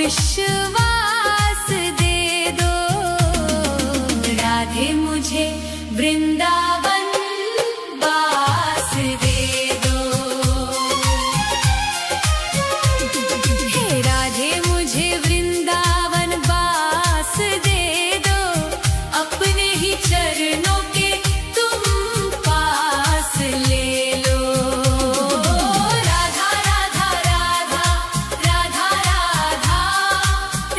विश्वास दे दो। राधे मुझे वृंदावन वास दे दो। हे राधे मुझे वृंदावन वास दे दो। अपने ही चरणों के तुम पास ले लो। राधा राधा राधा राधा राधा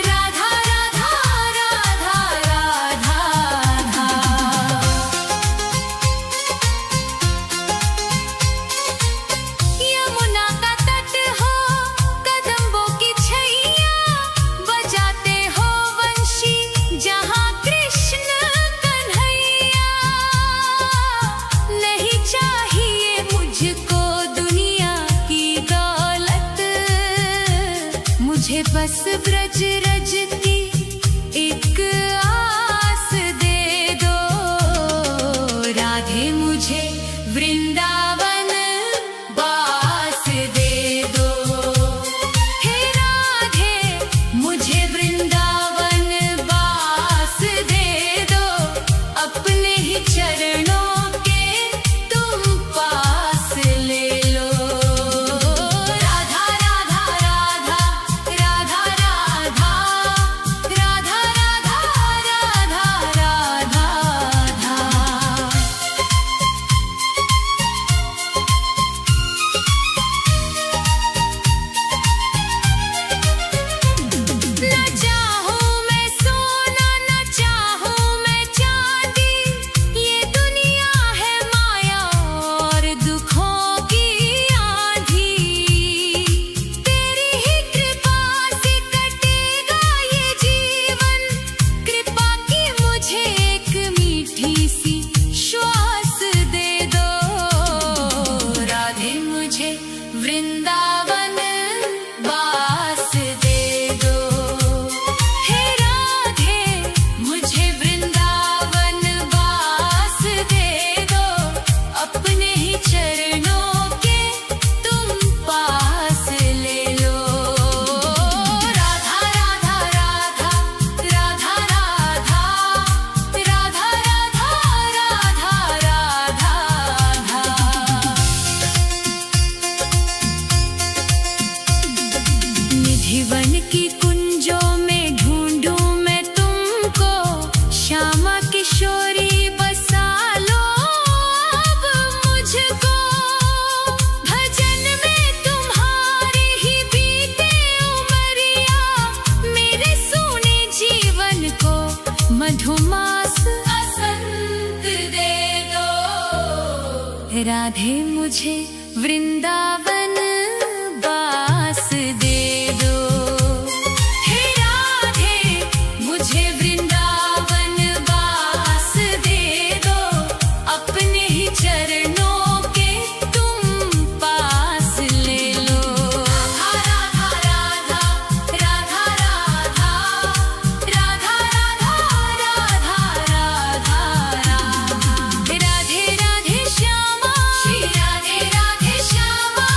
राधा राधा राधा राधा राधा। यमुना का तट हो कदम्बों की छैया, बजाते हो वंशी जहाँ कृष्ण कन्हैया। नहीं चाहिए मुझको दुनिया की दौलत, मुझे बस ब्रज रज की एक आस दे दो। राधे मुझे वृंदावन वास दे दो। हे राधे मुझे वृंदावन वास दे दो। अपने ही चरणों के तुम पास ले लो। राधा राधा राधा राधा राधा राधा राधा राधा राधा राधा। न चाहूं मैं सोना न चाहूं मैं चांदी, ये दुनिया है माया और दुखों की आंधी। तेरी ही कृपा से कटेगा ये जीवन, कृपा की मुझे एक मीठी सी श्वास दे दो। राधे मुझे वृंदावन वास दे दो। हे राधे मुझे वृंदावन वास दे दो। अपने ही चरणों के तुम पास ले लो। राधा राधा राधा राधा राधा राधा राधा राधा राधा राधा। निधिवन की कुंजों में ढूंढूं मैं तुमको, श्यामा किशोरी बसा लो अब मुझको। भजन में तुम्हारी ही बीते उमरिया, मेरे सूने जीवन को मधुमास बसंत दे दो। राधे मुझे वृंदावन वास दे दो। हे राधे मुझे वृंदावन वास दे दो। अपने ही चरणों के तुम पास ले लो। राधा राधा राधा राधा राधा राधा राधा राधा राधा। राधे राधे श्यामा श्री राधे राधे श्यामा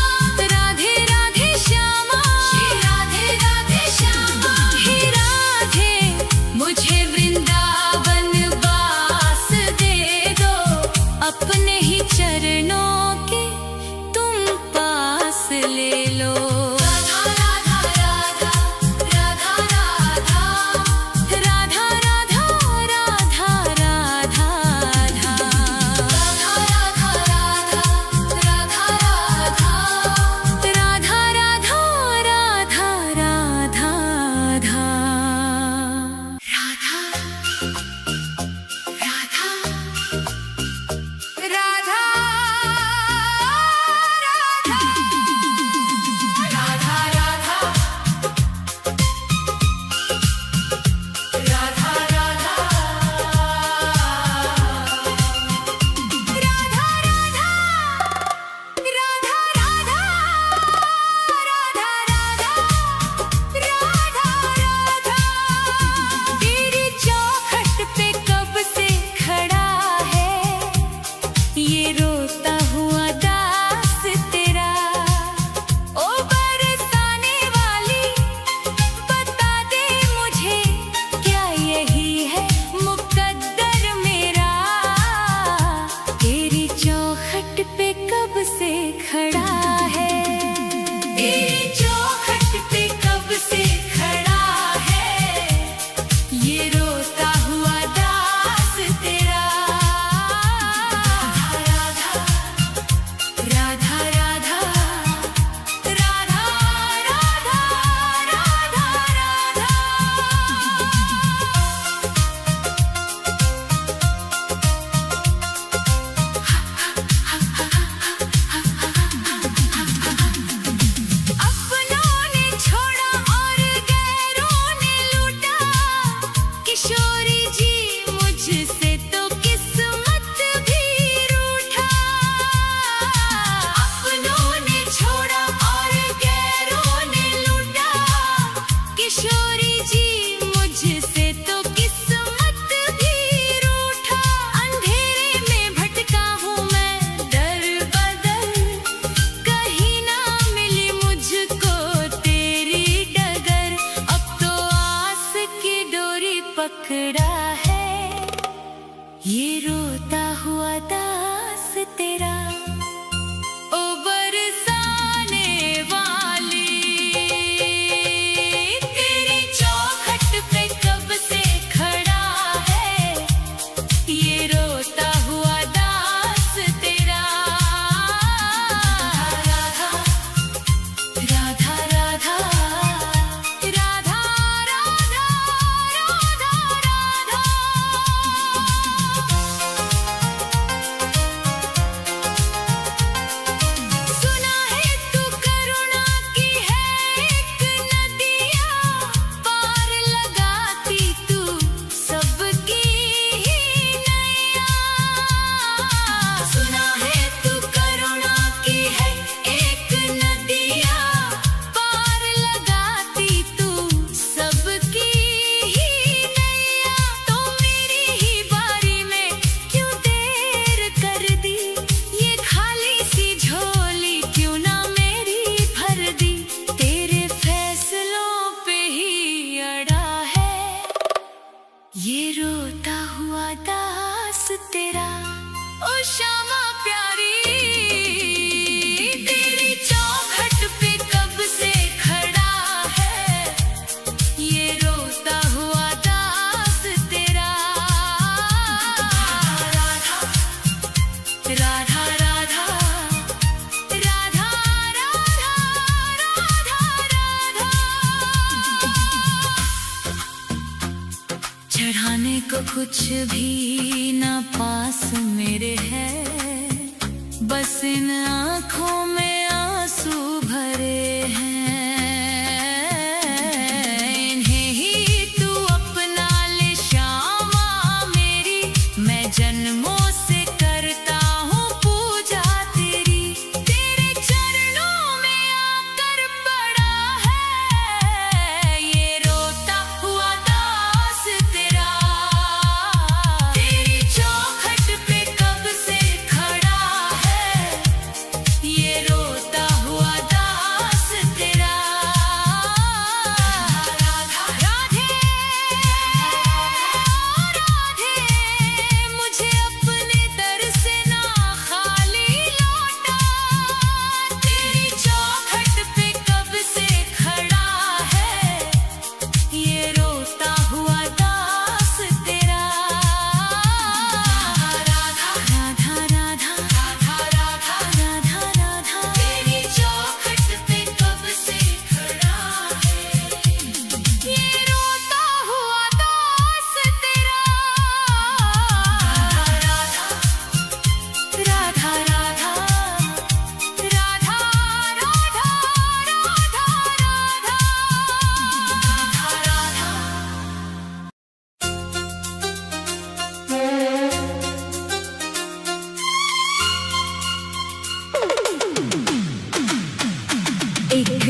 कुछ भी ना पास मेरे है, बस इन आँखों में आंसू भरे हैं। इन्हें ही तू अपना ले श्यामा मेरी, मैं जन्मों से करता हूँ पूजा तेरी। तेरे चरणों में आकर पड़ा है ये रोता हुआ दास तेरा। तेरी चौखट पे कब से खड़ा है ये रोता हुआ दास तेरा। राधा राधे राधे, मुझे अपने दर से ना खाली लौटा। तेरी चौखट पे कब से खड़ा है ये रोता हुआ दास तेरा। राधा राधा राधा राधा राधा राधा राधा, तेरी चौखट पे कब से खड़ा है ये रोता हुआ दास तेरा। राधा राधा राधा राधा राधा राधा राधा। एक